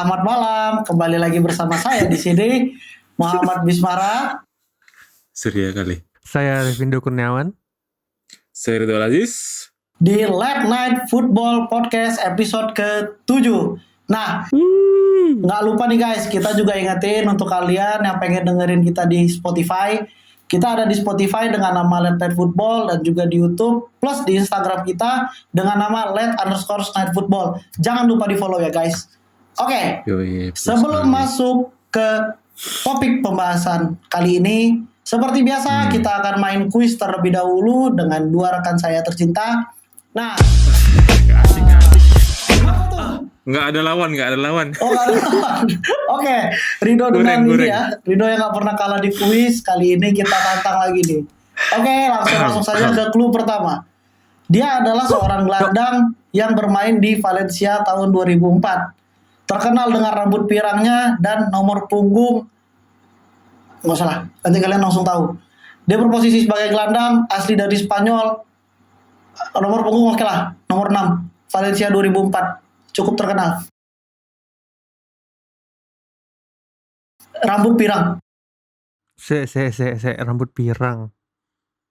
Selamat malam, kembali lagi bersama saya di sini Muhammad Bismara. Surya kali. Saya Revindo Kurniawan. Saya Ridho Aziz. Di Late Night Football Podcast episode ke-7. Nah, nggak lupa nih guys, kita juga ingetin untuk kalian yang pengen dengerin kita di Spotify. Kita ada di Spotify dengan nama Late Night Football dan juga di YouTube. Plus di Instagram kita dengan nama Late_Night Football. Jangan lupa di follow ya guys. Oke, sebelum masuk ke topik pembahasan kali ini, seperti biasa kita akan main kuis terlebih dahulu dengan dua rekan saya tercinta. Nah, asik. Nggak ada lawan. Oh, nggak ada lawan. Oke, Ridho dengan ini ya. Ridho yang nggak pernah kalah di kuis, kali ini kita tantang lagi nih. Oke, langsung saja ke clue pertama. Dia adalah seorang gelandang yang bermain di Valencia tahun 2004. Terkenal dengan rambut pirangnya dan nomor punggung. Nggak salah, nanti kalian langsung tahu. Dia berposisi sebagai gelandang, asli dari Spanyol. Nomor punggung oke lah, nomor 6. Valencia 2004. Cukup terkenal. Rambut pirang. Saya rambut pirang.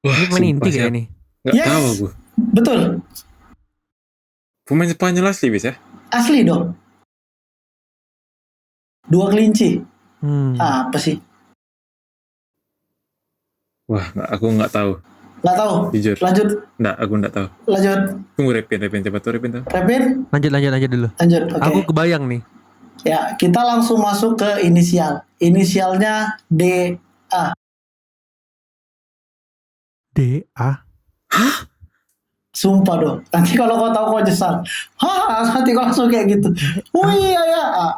Wah, ini main inti kayak ini. Nggak tahu aku. Betul. Pemain Spanyol asli bisa? Asli dong. 2 kelinci. Apa sih? Wah, aku nggak tahu. Nggak tahu. Jujur. Lanjut. Nggak, aku nggak tahu. Lanjut. Tunggu Repin coba tuh Repin tuh. Repin. Lanjut dulu. Lanjut. Oke. Aku kebayang nih. Ya, kita langsung masuk ke inisial. Inisialnya DA. DA. Hah? Sumpah dong. Nanti kalau kau tahu kau nyesal. Nanti kau langsung kayak gitu. Wih, ya.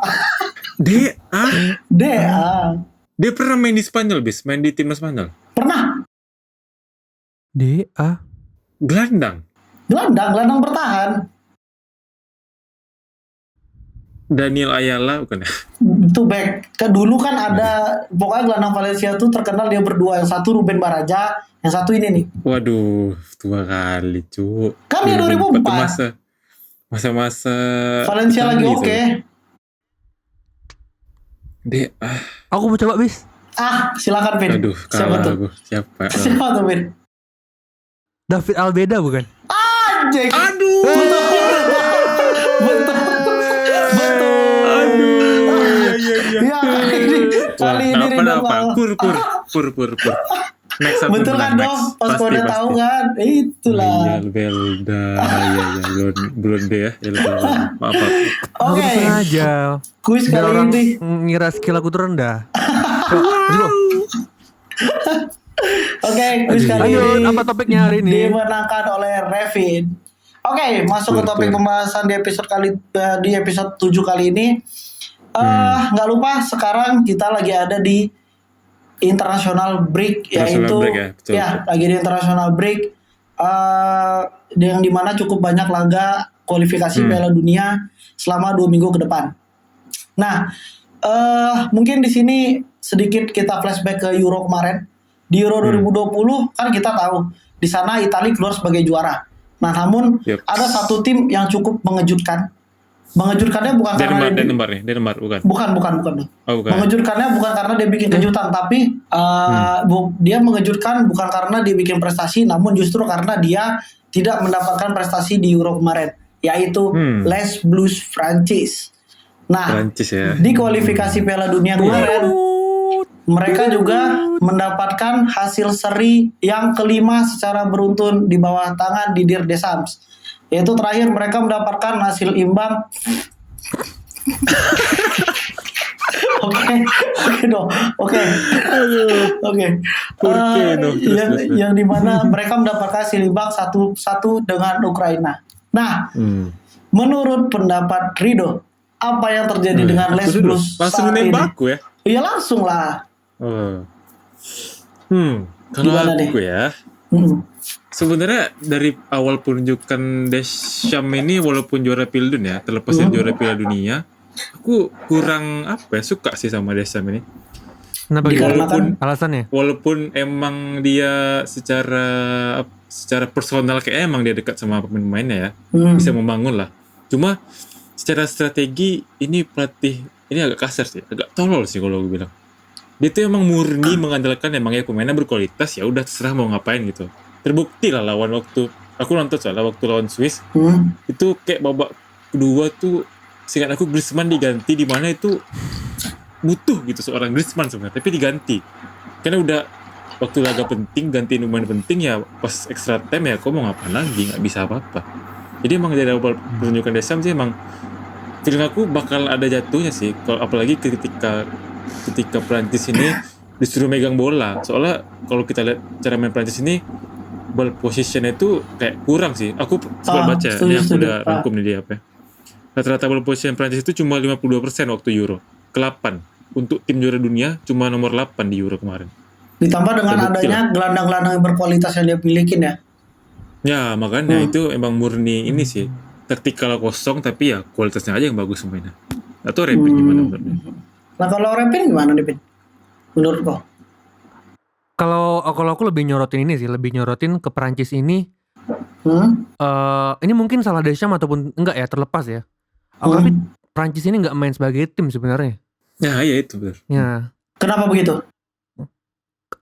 DA. DA. Dia pernah main di Spanyol, main di timnas Spanyol. Pernah. DA. Gelandang bertahan. Daniel Ayala bukan ya? Itu back. Dulu kan ada pokoknya gelandang Valencia tuh terkenal dia berdua. Yang satu Ruben Baraja, yang satu ini nih. Waduh, tua kali, cu. Kan dia 2004. Masa-masa Valencia lagi oke. DA. Aku mau coba, Bis. Silakan Vin. Aduh, Siapa tuh? Siapa tuh Vin? David Albeda bukan? Anjing. Aduh. Betul. Aduh. Iya. Kali ini Ridho Pur. Next aku betul kan dong? Pas kau udah tahu kan? Itulah. Belda. Ya. Belum deh ya. Maaf. Oke. Aja. Kuis kali ini ngira skill aku tuh rendah. Oke, kuis kali ini. Apa topiknya hari ini? Dimenangkan oleh Revin. Oke, masuk ke topik pembahasan di episode 7 kali ini. Nggak lupa sekarang kita lagi ada di international break, yaitu lagi di international break, yang dimana cukup banyak laga kualifikasi Piala Dunia selama 2 minggu ke depan. Nah, mungkin di sini sedikit kita flashback ke Euro kemarin. Di Euro 2020 kan kita tahu di sana Italia keluar sebagai juara. Nah, namun ada satu tim yang cukup mengejutkan. Mengejutkannya bukan karena Denmark bukan. Bukan. Oh, bukan. Mengejutkannya bukan karena dia bikin kejutan, tapi dia mengejutkan bukan karena dia bikin prestasi, namun justru karena dia tidak mendapatkan prestasi di Euro kemarin, yaitu Les Blues Prancis. Nah, Prancis ya. di kualifikasi Piala Dunia kemarin, mereka juga mendapatkan hasil seri yang kelima secara beruntun di bawah tangan Didier Deschamps. Yaitu terakhir mereka mendapatkan hasil imbang. Oke. Yang dimana mereka mendapatkan hasil imbang 1-1 dengan Ukraina. Nah, menurut pendapat Ridho, apa yang terjadi dengan Les Blues langsung nembakku ya? Iya langsung lah. Kalau aku ya, sebenarnya dari awal penunjukan Deschamps ini, walaupun juara Piala Dunia, terlepas dari juara Piala Dunia, aku kurang suka sih sama Deschamps ini. Kenapa? Alasannya? Walaupun emang dia secara personal kayak emang dia dekat sama pemain-pemainnya ya, bisa membangun lah. Cuma secara strategi ini pelatih ini agak kasar sih, agak tolol sih kalau gue bilang. Dia tuh emang murni mengandalkan emang ya pemainnya berkualitas, ya udah terserah mau ngapain gitu. Terbukti lah lawan waktu aku nonton soalnya waktu lawan Swiss itu kayak babak kedua tuh seingat aku Griezmann diganti di mana itu butuh gitu seorang Griezmann sebenarnya, tapi diganti karena udah waktu laga penting gantiin pemain penting ya pas extra time ya kok mau ngapain lagi, nggak bisa apa-apa. Jadi emang dari awal pertunjukan Deschamps sih emang feeling aku bakal ada jatuhnya sih, kalau apalagi ketika Prancis ini disuruh megang bola. Soalnya kalau kita lihat cara main Prancis ini ball position itu kayak kurang sih. Aku sempat baca ini aku udah rangkum nih dia apa ya. Rata-rata ball position Prancis itu cuma 52% waktu Euro. Ke-8 untuk tim juara dunia cuma nomor 8 di Euro kemarin. Ditambah dengan adanya gelandang-gelandang yang berkualitas yang dia milikin ya. Ya makanya itu emang murni ini sih. Taktikal kosong tapi ya kualitasnya aja yang bagus semuanya. Atau Repin gimana menurutnya? Nah kalau Repin gimana nih Pin? Menurut kau? Kalau aku lebih nyorotin ini sih, lebih nyorotin ke Perancis ini. Ini mungkin salah Deschamps ataupun enggak ya, terlepas ya. Tapi Perancis ini enggak main sebagai tim sebenarnya. Ya iya itu benar. Ya. Kenapa begitu?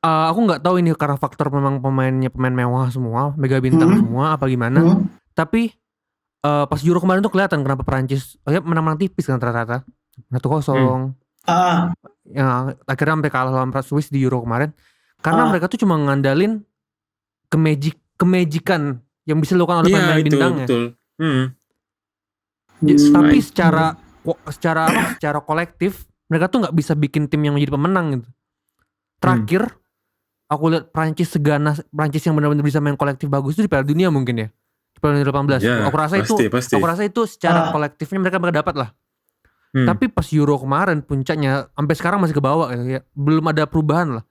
Aku nggak tahu ini karena faktor memang pemainnya pemain mewah semua, mega bintang semua apa gimana. Tapi pas Euro kemarin tuh kelihatan kenapa Perancis menang-menang tipis kan rata-rata 1-0. Ya akhirnya sampai kalah lawan Swiss di Euro kemarin karena mereka tuh cuma ngandalin kemajikan yang bisa dilakukan oleh pemain bintangnya. Betul. Tapi secara kolektif mereka tuh nggak bisa bikin tim yang menjadi pemenang gitu. Terakhir aku lihat Prancis yang benar-benar bisa main kolektif bagus itu di Piala Dunia mungkin ya. Di Piala Dunia 2018. Ya, aku rasa itu secara kolektifnya mereka dapat lah. Tapi pas Euro kemarin puncaknya sampai sekarang masih ke bawah ya. Belum ada perubahan lah.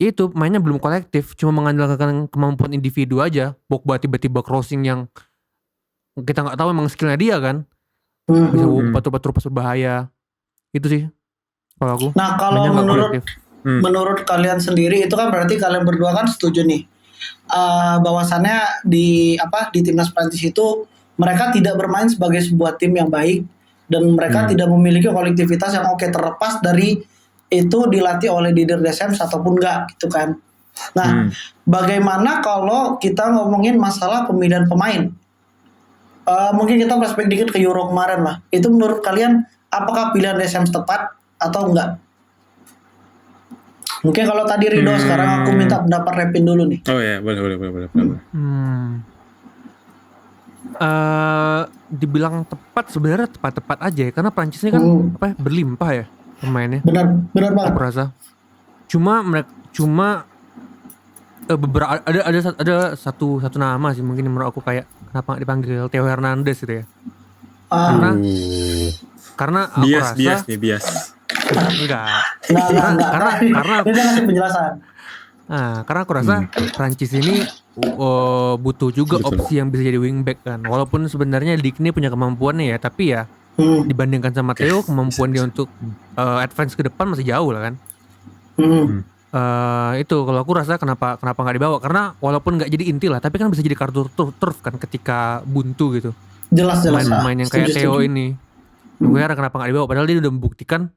Itu mainnya belum kolektif, cuma mengandalkan kemampuan individu aja. Pogba tiba-tiba crossing yang kita nggak tahu emang skillnya dia kan. Bisa batu-batu pas berbahaya. Itu sih kalau aku. Nah kalau menurut kalian sendiri itu kan berarti kalian berdua kan setuju nih bahwasannya di timnas Prancis itu mereka tidak bermain sebagai sebuah tim yang baik dan mereka tidak memiliki kolektivitas yang oke, terlepas dari itu dilatih oleh Didier Deschamps ataupun enggak gitu kan. Nah, bagaimana kalau kita ngomongin masalah pemilihan pemain? Mungkin kita flashback dikit ke Euro kemarin lah. Itu menurut kalian apakah pilihan Deschamps tepat atau enggak? Mungkin kalau tadi Rido, sekarang aku minta pendapat Repin dulu nih. Oh ya, boleh. Dibilang tepat sebenarnya tepat aja ya, karena Prancis ini kan berlimpah ya pemainnya. Benar banget. Aku rasa. Cuma beberapa ada satu nama sih mungkin menurut aku kayak kenapa nggak dipanggil Theo Hernandez gitu ya. Karena aku rasa bias. Enggak. Karena dia ngasih penjelasan. Nah, karena aku rasa Prancis ini butuh juga opsi yang bisa jadi wingback kan. Walaupun sebenarnya Digne punya kemampuannya ya, tapi ya dibandingkan sama Theo, kemampuan dia untuk advance ke depan masih jauh lah kan. Itu kalau aku rasa kenapa nggak dibawa, karena walaupun nggak jadi inti lah, tapi kan bisa jadi kartu turf kan ketika buntu gitu. Jelas. Pemain yang kayak Theo ini. Gue heran kenapa nggak dibawa, padahal dia udah membuktikan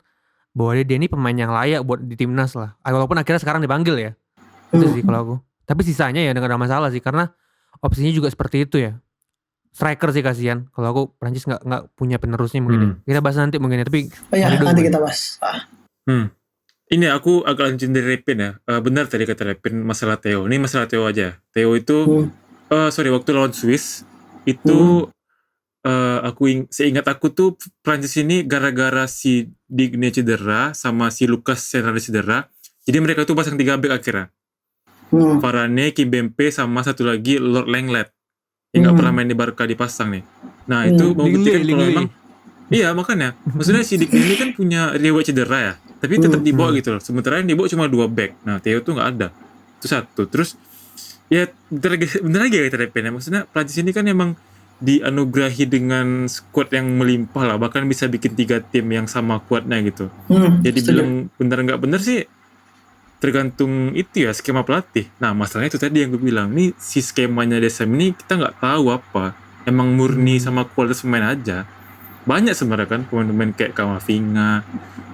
bahwa dia ini pemain yang layak buat di timnas lah. Walaupun akhirnya sekarang dipanggil ya. Itu sih kalau aku. Tapi sisanya ya nggak ada masalah sih, karena opsinya juga seperti itu ya. Striker sih kasihan. Kalau aku Prancis nggak punya penerusnya mungkin. Kita bahas nanti mungkin ya. Tapi nanti kita bahas. Ini aku agak lanjutin dari Repin ya. Benar tadi kata Repin masalah Theo. Ini masalah Theo aja. Theo itu waktu lawan Swiss itu seingat aku tuh Prancis ini gara-gara si Digne cedera sama si Lucas Hernandez cedera. Jadi mereka tuh pasang 3 back akhirnya. Varane, Kimpembe sama satu lagi Lord Lenglet yang nggak pernah main di Barca dipasang nih. Nah itu membuktikan kalau memang iya makanya maksudnya si Digne ini kan punya riwayat cedera ya, tapi tetap dibawa gitu loh. Sementara yang dibawa cuma 2 back. Nah Theo tuh nggak ada. Itu satu. Terus ya bener lagi ya Repin ya. Maksudnya Prancis ini kan emang dianugerahi dengan squad yang melimpah lah, bahkan bisa bikin 3 tim yang sama kuatnya gitu. Jadi bilang bener nggak bener sih tergantung itu ya skema pelatih. Nah masalahnya itu tadi yang gue bilang, nih si skemanya Deschamps ini kita nggak tahu apa, emang murni sama kualitas pemain aja. banyak sebenarnya kan pemain-pemain kayak Kamavinga,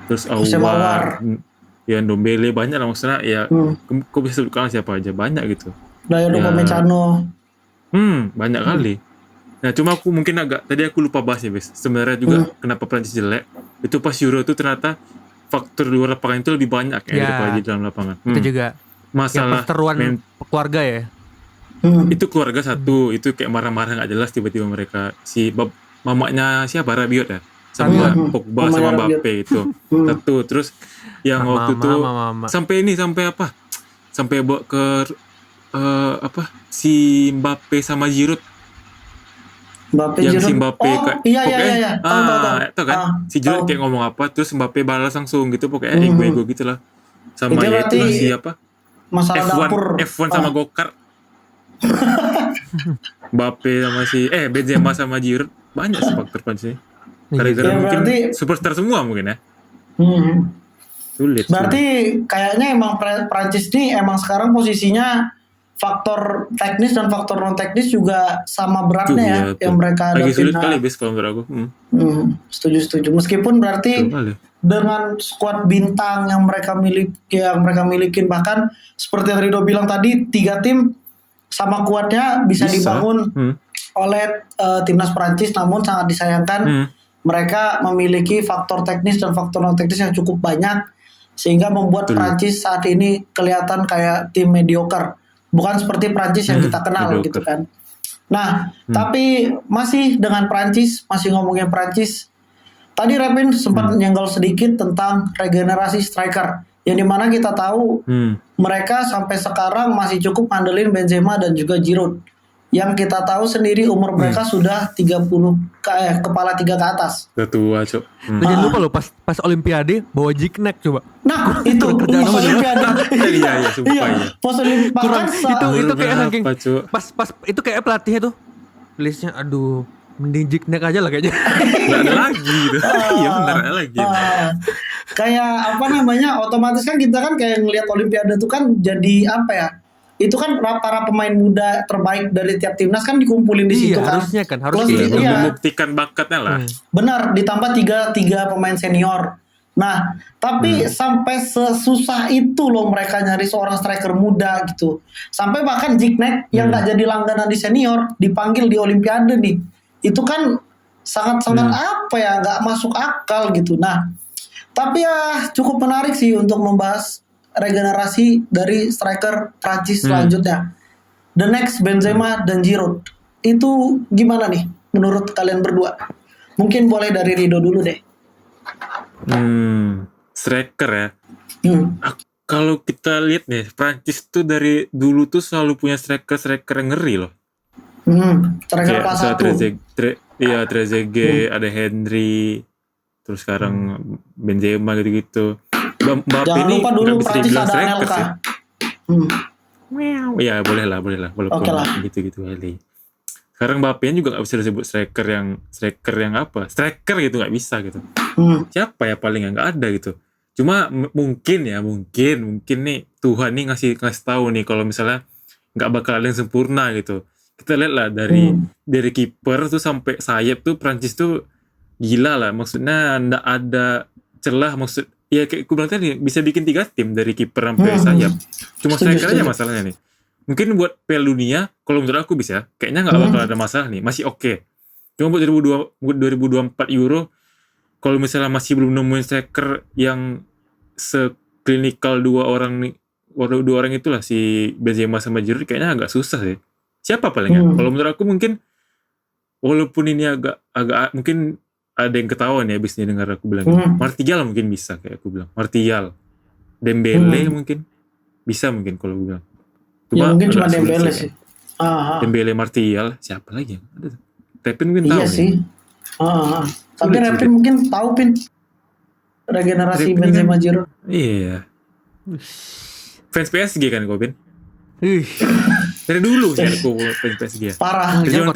terus Hussein Aouar, ya Ndombele, banyak lah maksudnya ya. Kok bisa sebutkan siapa aja, banyak gitu. Dayot Upamecano. Banyak kali. Nah cuma aku mungkin tadi aku lupa bahas ya Bes. Sebenarnya juga kenapa Prancis jelek itu pas Euro itu ternyata faktor di luar lapangan itu lebih banyak daripada di dalam lapangan. Itu juga masalah perseteruan keluarga ya. Itu keluarga satu, itu kayak marah-marah nggak jelas tiba-tiba mereka mamanya siapa, Rabiot ya, sama Pogba sama Mbappe itu satu. Terus yang waktu itu sampai apa, sampai bawa ke si Mbappe sama Giroud. Si Mbappe iya. Tahu kan si Giroud kayak ngomong apa, terus Mbappe balas langsung gitu, pokoknya ego gitu lah. Sama ya itu si apa, masalah dapur F1 sama go-kart. Mbappe sama Benzema sama Giroud, banyak sih faktor Prancis. Gara-gara mungkin superstar semua mungkin ya. Sulit. Berarti kayaknya emang Prancis ini emang sekarang posisinya faktor teknis dan faktor non teknis juga sama beratnya yang mereka lagi sulit kali Bes kalau menurut aku. Setuju. Meskipun berarti dengan skuad bintang yang mereka milikin, bahkan seperti yang Rido bilang tadi, 3 tim sama kuatnya bisa dibangun oleh timnas Prancis. Namun sangat disayangkan mereka memiliki faktor teknis dan faktor non teknis yang cukup banyak, sehingga membuat Prancis saat ini kelihatan kayak tim mediocre, bukan seperti Prancis yang kita kenal gitu kan. Nah, tapi masih dengan Prancis, masih ngomongin Prancis, tadi Repin sempat nyenggol sedikit tentang regenerasi striker, yang dimana kita tahu mereka sampai sekarang masih cukup ngandelin Benzema dan juga Giroud, yang kita tahu sendiri umur mereka sudah 30 kepala 3 ke atas. Udah tua, Cok. Jangan lupa loh pas Olimpiade bawa Gignac coba. Nah, itu pas Olimpiade. Iya, sumpah ya. Pas Olimpiade itu kayak saking pas itu kayak pelatihnya tuh. Listnya aduh, mending Gignac aja lah kayaknya. Enggak ada lagi gitu. Iya benar ada lagi. Kayak apa namanya? Otomatis kan kita kan kayak ngelihat Olimpiade itu kan jadi apa ya? Itu kan para pemain muda terbaik dari tiap timnas kan dikumpulin di situ kan. Harusnya kan, membuktikan bakatnya lah. Benar, ditambah tiga pemain senior. Nah, tapi sampai sesusah itu loh mereka nyari seorang striker muda gitu. Sampai bahkan Gignac yang nggak jadi langganan di senior dipanggil di Olimpiade nih. Itu kan sangat-sangat nggak masuk akal gitu. Nah, tapi ya cukup menarik sih untuk membahas regenerasi dari striker Prancis selanjutnya. The next Benzema dan Giroud. Itu gimana nih menurut kalian berdua? Mungkin boleh dari Rido dulu deh. Striker ya. Kalau kita lihat nih, Prancis tuh dari dulu tuh selalu punya striker yang ngeri loh. Striker kelas 1. Trezeguet, ada Henry, terus sekarang Benzema gitu-gitu. Mbappe ini nggak bisa dibilang striker sih. Ya boleh lah walaupun gitu-gitu kali. Sekarang Mbappe juga nggak bisa disebut striker yang apa? Striker gitu nggak bisa gitu. Siapa ya paling nggak ada gitu. Cuma mungkin nih Tuhan nih ngasih tahu nih kalau misalnya nggak bakal ada yang sempurna gitu. Kita lihat lah dari kiper tuh sampai sayap tuh Prancis tuh gila lah. Maksudnya nggak ada celah, ya kayak aku bilang tadi bisa bikin 3 tim dari kiper sampai sayap. Cuma striker aja masalahnya nih. Mungkin buat Piala Dunia kalau menurut aku bisa, kayaknya nggak bakal ada masalah nih, masih oke. Cuma buat 2024 Euro, kalau misalnya masih belum nemuin striker yang seklinikal dua orang itulah, si Benzema sama Giroud, kayaknya agak susah sih. Siapa palingnya? Kalau menurut aku mungkin walaupun ini agak mungkin ada yang ketahuan ya abis ini dengar aku bilang Martial mungkin bisa, kayak aku bilang Martial, Dembele mungkin bisa kalau aku bilang. Mungkin cuma Dembele sih. Dembele, Martial, siapa lagi yang ada? Repin mungkin tahu. Iya sih. Tapi Repin mungkin tahu regenerasi Benzema Giroud. Iya. Fans PSG kan kau Pin? Dari dulu sih aku fans PSG. Parah. Zaman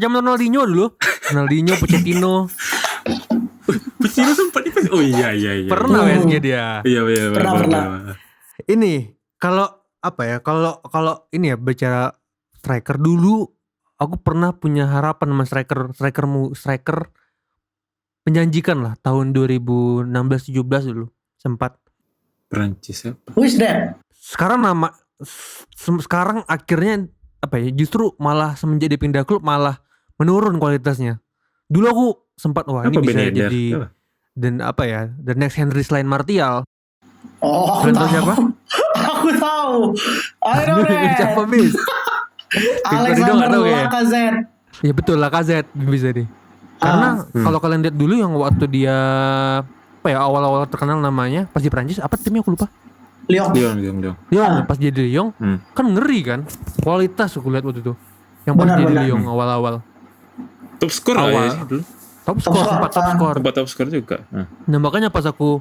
Ronaldinho dulu. Ronaldinho, Pochettino. Pochettino sempat di PSG. Oh iya. Pernah PSG dia. Iya. Pernah. Ini kalau apa ya? Kalau ini ya bicara striker dulu, aku pernah punya harapan sama striker menjanjikan lah tahun 2016-17 dulu sempat. Prancis apa? Who is that? Sekarang sekarang akhirnya apa ya? Justru malah semenjak dia pindah klub malah menurun kualitasnya. Dulu aku sempat ini Apa bisa Ben Yedder? jadi Apa? dan apa ya? The next Henry selain Martial. Oh, aku Kalian tahu tahu. siapa? Aku tahu. I know that. Siapa bis? Alexander nggak tahu ya? Lacazette. Ya betul Lacazette bisa deh. Karena kalau kalian lihat dulu yang waktu dia apa ya awal-awal terkenal namanya pas di Prancis apa timnya aku lupa. Lyon. Lyon pas dia di Lyon kan ngeri kan kualitas aku lihat waktu itu. Yang pas dia di Lyon awal-awal. Top skor lah ya dulu. Top skor sempat top skor. Tempat top skor juga. Nah makanya pas aku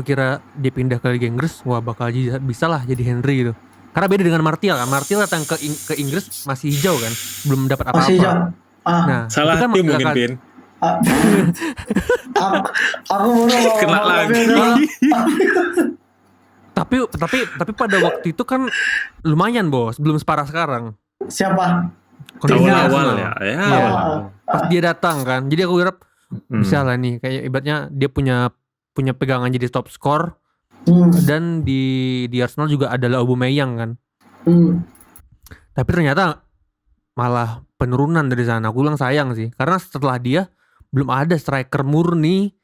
kira dia pindah ke Liga Inggris, wah bakal bisa lah jadi Henry gitu. Karena beda dengan Martial kan. Martial datang ke Inggris masih hijau kan, belum dapat apa-apa. Masih hijau. Nah, salah kan tim mungkin Pin. Aku baru kena lagi. Tapi pada waktu itu kan lumayan bos, belum separah sekarang. Siapa? Awal-awal ya. Pas dia datang kan, jadi aku harap bisa lah nih, kayak ibaratnya dia punya pegangan jadi top skor. Dan di Arsenal juga adalah Aubameyang kan. Tapi ternyata malah penurunan dari sana. Aku bilang sayang sih, karena setelah dia belum ada striker murni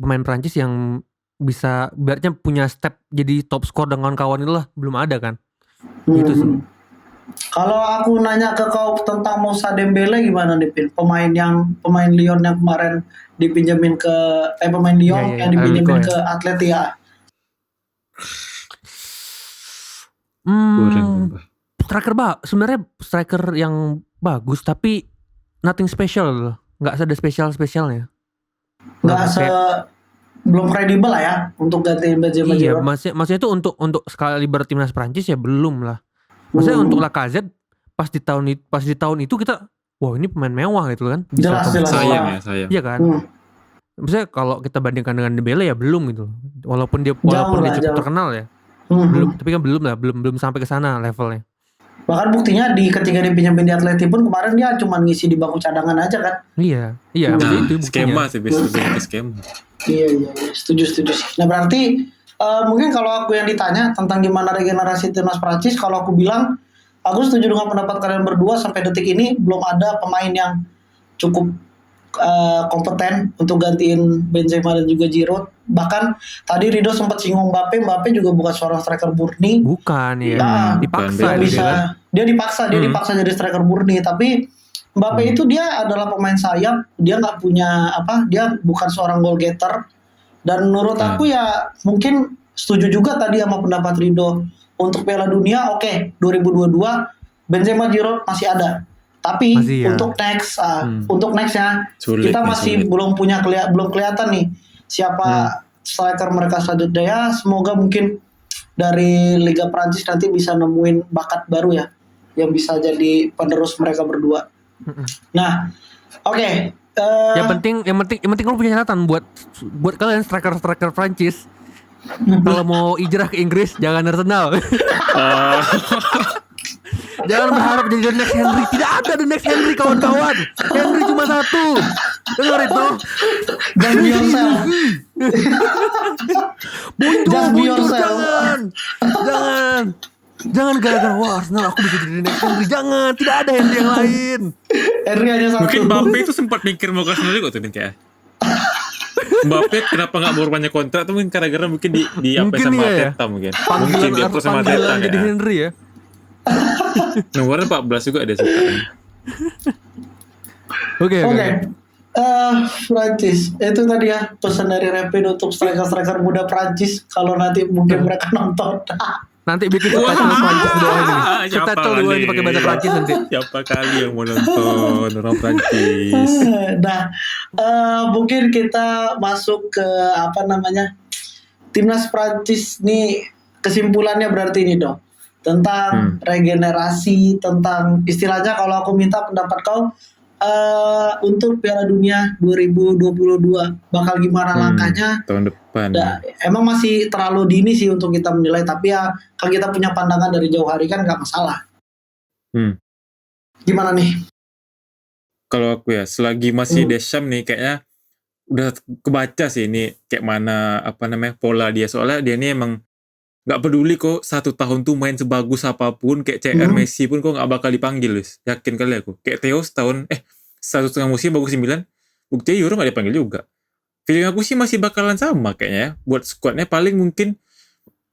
pemain Prancis yang bisa ibaratnya punya step jadi top skor dengan kawan itu lah, belum ada kan. Gitu sih. Kalau aku nanya ke kau tentang Moussa Dembele gimana nih Pin? Pemain Lyon yang kemarin dipinjemin ke pemain Lyon yang dipinjemin ke Atletico. Sebenarnya striker yang bagus tapi nothing special, nggak ada spesialnya. Belum kredibel lah ya untuk ganti Benzema. Iya, maksudnya itu untuk sekali bertimnas Prancis ya belum lah. Maksudnya untuk Lacazette pas di tahun itu kita wah ini pemain mewah gitu kan. Jelas. Sayang. Iya kan. Maksudnya kalau kita bandingkan dengan Dembele ya belum gitu. Walaupun dia cukup terkenal ya. Belum, tapi kan belum sampai ke sana levelnya. Bahkan buktinya ketika dia pinjemin di Atleti pun kemarin dia cuma ngisi di bangku cadangan aja kan. Iya, itu skema sih biasanya skema. Iya, setuju. Nah berarti mungkin kalau aku yang ditanya tentang gimana regenerasi timnas Prancis, kalau aku bilang aku setuju dengan pendapat kalian berdua. Sampai detik ini belum ada pemain yang cukup kompeten untuk gantiin Benzema dan juga Giroud. Bahkan tadi Rido sempat singgung Mbappe juga bukan seorang striker murni. Bukan ya. Dipaksa dia dipaksa jadi striker murni. Tapi Mbappe itu dia adalah pemain sayap. Dia nggak punya dia bukan seorang goal getter. Dan menurut aku ya mungkin setuju juga tadi sama pendapat Rido. Untuk Piala Dunia 2022 Benzema Giroud masih ada. Tapi untuk nextnya kita masih belum kelihatan nih siapa striker mereka selanjutnya. Ya semoga mungkin dari Liga Prancis nanti bisa nemuin bakat baru ya yang bisa jadi penerus mereka berdua. Nah, oke. Yang penting lu punya catatan buat kalian striker Prancis. Kalau mau hijrah ke Inggris jangan Arsenal. Jangan berharap jadi the next Henry. Tidak ada the next Henry kawan-kawan. Henry cuma satu. Dengar itu. Just be yourself. Muncul Jangan gara-gara wah Arsenal aku bisa jadi the next Henry. Jangan. Tidak ada Henry yang lain. Henry aja satu. Mungkin Mbappe itu sempat mikir mau ke Arsenal juga tuh kayak. Mbappe kenapa gak berbanyak kontrak tuh mungkin gara-gara mungkin di apa sama Arteta mungkin. Mungkin dia pro sama Arteta jadi Henry ya. Nomornya 14 juga ada sekarang. Oke. Prancis itu tadi ya pesan dari Rapid untuk striker muda Prancis kalau nanti mungkin mereka nonton. Nanti bikin subtitle Prancis doang ini. Subtitle doang ini pakai bahasa Prancis nanti. Siapa kali yang mau nonton orang Prancis? Nah, mungkin kita masuk ke timnas Prancis nih, kesimpulannya berarti ini dong. Tentang regenerasi, tentang istilahnya kalau aku minta pendapat kau untuk Piala Dunia 2022 bakal gimana langkahnya tahun depan. Emang masih terlalu dini sih untuk kita menilai, tapi ya kalau kita punya pandangan dari jauh hari kan nggak masalah. Gimana nih? Kalau aku ya selagi masih Deschamps nih kayaknya udah kebaca sih ini kayak mana pola dia, soalnya dia ini emang nggak peduli kok 1 tahun tuh main sebagus apapun kayak CR Messi pun kok nggak bakal dipanggil, Luis. Yakin kali aku. Kayak Theo 1,5 musim bagus 9, buktinya Euro nggak dipanggil juga. Feeling aku sih masih bakalan sama kayaknya ya. Buat squadnya paling mungkin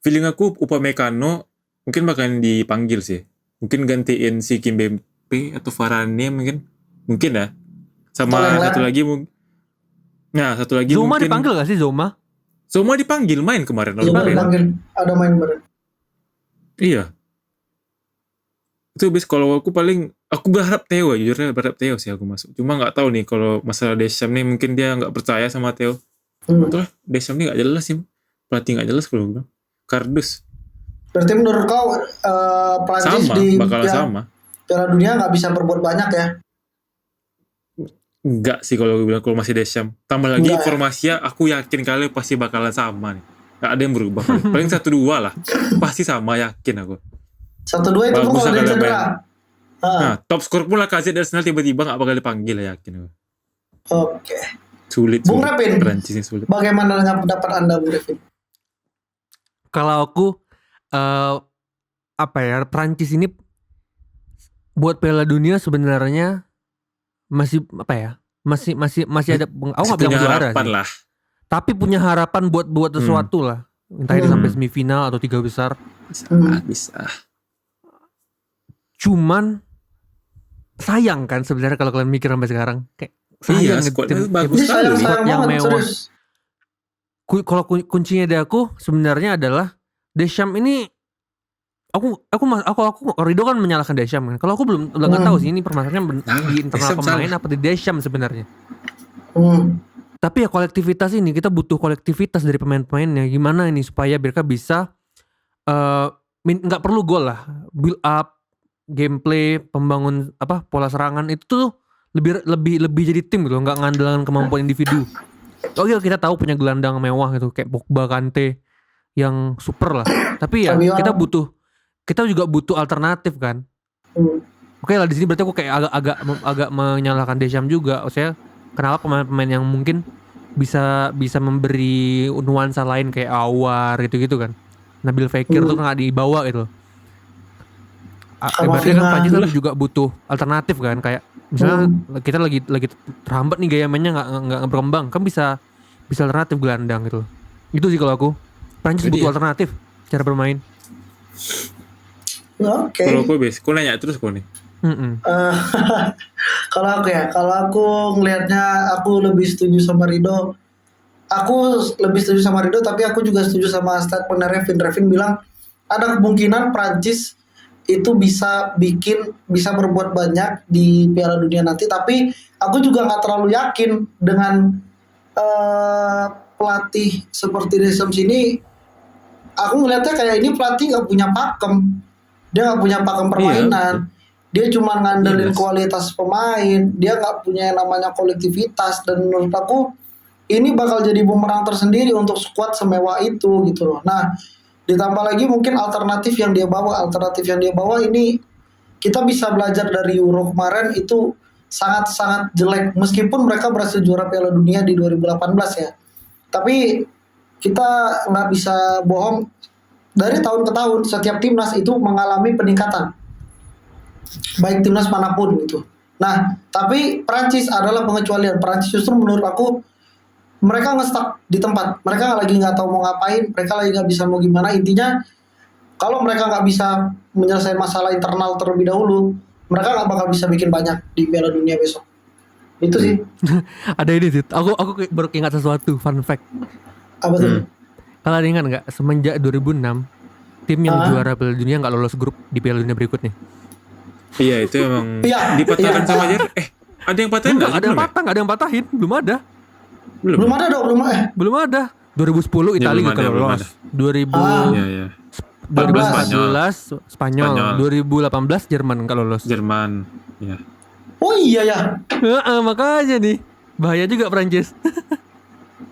feeling aku Upamecano mungkin bakalan dipanggil sih. Mungkin gantiin si Kimpembe atau Varane mungkin ya. Sama satu lagi Zoma mungkin dipanggil gak sih Zoma? Zoma dipanggil main kemarin. Dipanggil, ada main kemarin. Iya. Itu kalau aku berharap Theo, jujurnya berharap Theo sih aku masuk. Cuma nggak tahu nih kalau masalah Deschamps nih, mungkin dia nggak percaya sama Theo. Betul, Deschamps nih nggak jelas sih, pelatih nggak jelas kalau bilang. Kardus. Berarti menurut kau Prancis bakalan sama. Piala Dunia nggak bisa berbuat banyak ya? Enggak sih kalau gue bilang, kalau masih Deschamps. Tambah lagi formasinya, aku yakin kali pasti bakalan sama nih. Nggak ada yang berubah. Paling 1-2 lah. Pasti sama, yakin aku. 1-2 itu pun kalau dia cedera. Nah, top skor pun Lacazette dari Arsenal tiba-tiba nggak bakal dipanggil, yakin aku. Oke. Sulit. Bung Repin, Perancis yang sulit. bagaimana dengan pendapat Anda, Bung Repin? Kalau aku Prancis ini buat Piala Dunia sebenarnya masih ada, aku nggak bilang juara sih, lah. tapi punya harapan buat sesuatu lah, entah itu sampai semifinal atau 3 besar. Bisa. Cuman sayang kan sebenarnya kalau kalian mikir sampai sekarang, kayak sayang skuadnya bagus sekali yang mewah. Kalau kuncinya dari aku sebenarnya adalah Deschamps ini, aku Rido kan menyalahkan Deschamps kan. Kalau aku belum nggak tahu sih ini permasalahannya di internal pemain apa di Deschamps sebenarnya. Tapi ya kolektivitas ini, kita butuh kolektivitas dari pemain-pemainnya. Gimana ini supaya mereka bisa nggak perlu gol lah, build up, gameplay, pembangun pola serangan itu tuh lebih jadi tim gitu, nggak ngandalkan kemampuan individu. Oke, kita tahu punya gelandang mewah gitu kayak Pogba, Kante yang super lah. Tapi ya kita juga butuh alternatif kan. Oke lah, di sini berarti aku kayak agak menyalahkan Deschamps juga. Maksudnya kenapa pemain-pemain yang mungkin bisa memberi nuansa lain kayak Aouar gitu-gitu kan. Nabil Fekir tuh nggak dibawa gitu. Berarti kan Prancis juga butuh alternatif kan, kayak misalnya kita lagi terhambat nih gaya mainnya nggak berkembang, kan bisa alternatif gelandang gitu. Itu sih kalau aku. Prancis butuh alternatif cara bermain. Oke. Kalau aku nanya terus kok nih. Kalau aku ngelihatnya, aku lebih setuju sama Rido. Tapi aku juga setuju sama statement Revin bilang ada kemungkinan Prancis itu bisa berbuat banyak di Piala Dunia nanti. Tapi aku juga nggak terlalu yakin dengan pelatih seperti Deschamps ini. Aku ngelihatnya kayak ini pelatih nggak punya pakem. Dia nggak punya pakem permainan. Dia cuma ngandelin kualitas pemain. Dia nggak punya yang namanya kolektivitas. Dan menurut aku ini bakal jadi bumerang tersendiri untuk skuad semewah itu gitu loh. Nah, ditambah lagi mungkin alternatif yang dia bawa ini, kita bisa belajar dari Euro kemarin itu sangat-sangat jelek. Meskipun mereka berhasil juara Piala Dunia di 2018 ya. Tapi kita nggak bisa bohong, dari tahun ke tahun setiap timnas itu mengalami peningkatan, baik timnas manapun gitu. Nah, tapi Prancis adalah pengecualian. Prancis justru menurut aku mereka nge-stuck di tempat. Mereka lagi nggak tahu mau ngapain. Mereka lagi nggak bisa mau gimana. Intinya kalau mereka nggak bisa menyelesaikan masalah internal terlebih dahulu, mereka nggak bakal bisa bikin banyak di Piala Dunia besok. Itu sih. Ada ini sih. Aku baru ingat sesuatu fun fact. Apa tuh? Kalian ingat nggak semenjak 2006 tim yang juara Piala Dunia nggak lolos grup di Piala Dunia berikutnya? Iya, itu emang dipatahkan sama Jer. Ada yang patahin nggak? Ada yang patahin? Belum ada. Belum ada. 2010 Italia nggak lolos. 2014 Spanyol. 2018 Jerman nggak lolos. Jerman. Ya. Oh iya ya. Makanya nih bahaya juga Prancis.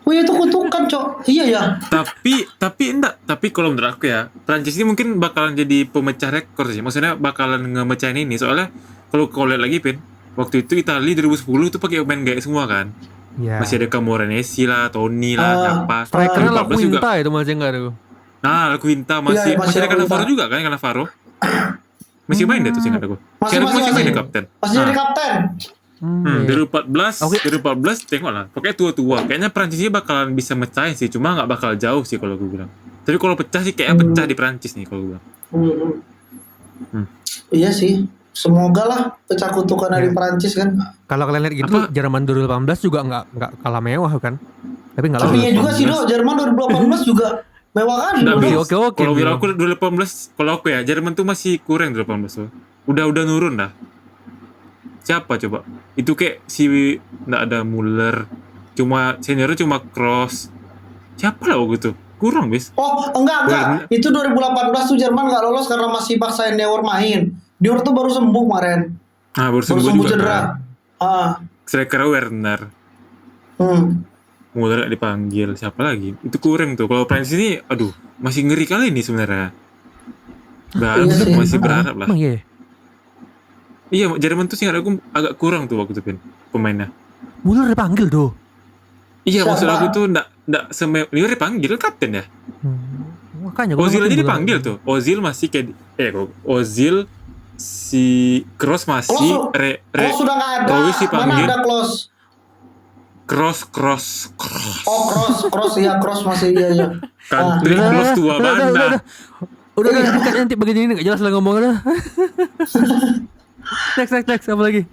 Oh itu kutukan cok. Iya ya. Tapi kalau menurut aku ya, Prancis ini mungkin bakalan jadi pemecah rekor sih. Maksudnya bakalan ngemecahin ini. Soalnya kalau kau lihat lagi Pin, waktu itu Italia 2010 itu pakai pemain gaya semua kan. Ya. Masih ada Camoranesi lah, Toni lah, siapa. Strikernya lah 2014 juga. Quinta itu masih enggak ada. Nah, Quinta masih Iya, masih ada ada Cannavaro Quinta. juga kan, Cannavaro. Masih main deh tuh singkat aku. Masih Masih main deh kapten. Masih jadi kapten. Iya. 2014, Oke. 2014 tengok lah. Pokoknya tua-tua. Kayaknya Prancis ini bakalan bisa mecah sih, cuma nggak bakal jauh sih kalau gue bilang. Tapi kalau pecah sih kayaknya pecah di Prancis nih kalau gue bilang. Iya sih. Semoga lah pecah kutukan dari Prancis kan. Kalau kalian lihat gitu, Apa? Jerman 2018 juga nggak kalah mewah kan? Tapi nggak Tapi lolos. iya juga sih Do, Jerman 2018 juga mewah kan. Nggak, Do. Bis. Oke, Kalau bilang Bimo. aku 2018, kalau aku ya Jerman tuh masih kurang 2018 tuh. Udah nurun dah. Siapa coba? Itu kayak si nggak ada Muller, cuma seniornya cuma Kroos. Siapa lah waktu itu? Kurang bis. Oh enggak. Itu 2018 tuh Jerman nggak lolos karena masih paksain Neuer main. Dior tuh baru sembuh kemarin. Nah, baru Baru sembuh sembuh juga. cedera. Kan. Striker Werner. Muller gak dipanggil. Siapa lagi? Itu kurang tuh. Kalau Prancis ini, aduh, masih ngeri kali nih sebenarnya. Iya sih. Masih berharap lah. Emang iya. Iya, Jerman tuh sih aku agak kurang tuh waktu itu Pin, pemainnya. Muller dipanggil tuh. Iya, Siapa? maksud aku tuh nggak Lior dipanggil kapten ya. Makanya gua Ozil ngerti aja Muller. dipanggil tuh. Ozil masih kayak Ozil, si Kroos masih Kroos sudah nggak ada. Kroos Mana dipanggil. ada Kroos? Kroos. Oh Kroos ya Kroos masih iya. Country Kroos tua banget. Udah nanti begini ini nggak jelas lah ngomongnya. Next apa lagi?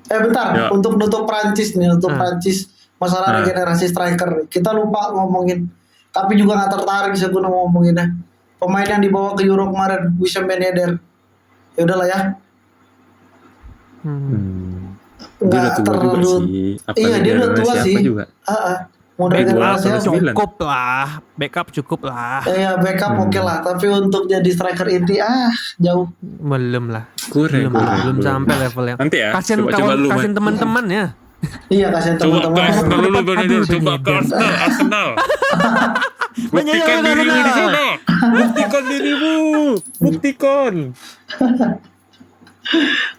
Bentar, Ya. untuk nutup Prancis nih, Prancis masalah regenerasi striker. Kita lupa ngomongin, tapi juga nggak tertarik sih aku ngomonginnya. Pemain yang dibawa ke Euro kemarin, Wissam Ben Yedder. Ya udahlah ya. Dia udah tua juga terlalu. sih. Iya dia udah tua sih. Juga. Mau dari Backup siapa? Cukup lah. Ya backup oke lah, tapi untuk jadi striker inti jauh. Belum lah. Kurang. Sampai levelnya. Nanti ya. Kasian Coba lu. kasian teman-teman ya. Iya kasihan Coba teman-teman. ke Arsenal dulu Ben Yedder. Aduh, Coba ke Ben Yedder. Arsenal. Buktikan dirimu di sana. Buktikan dirimu. Buktikan.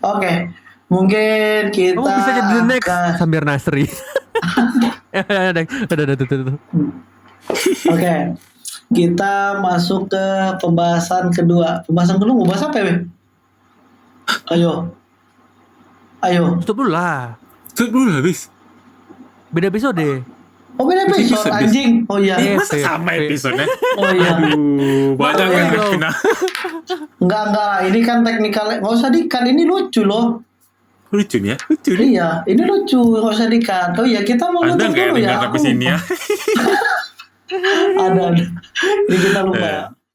Oke, mungkin kita. Kamu bisa jadi the next akan- Samir Nasri. Udah tuh. Oke, kita masuk ke pembahasan kedua. Pembahasan kedua mau bahas apa ya? Ayo. Stop dulu lah. Stop dulu habis. Beda episode. Oh beda episode Episode, anjing. Oh iya. Masa sama episodenya? Oh iya. Aduh, banyak Oh, yang iya. kena. Enggak. Ini kan teknikal. Nggak usah dikat. Ini lucu loh. Lucu nih ya, lucu nih. Iya, ini lucu. Nggak usah dikat. Oh iya, kita mau Anda nutup nggak dulu dengar ya. sampai sini ya? Ada. Ini kita lupa ya.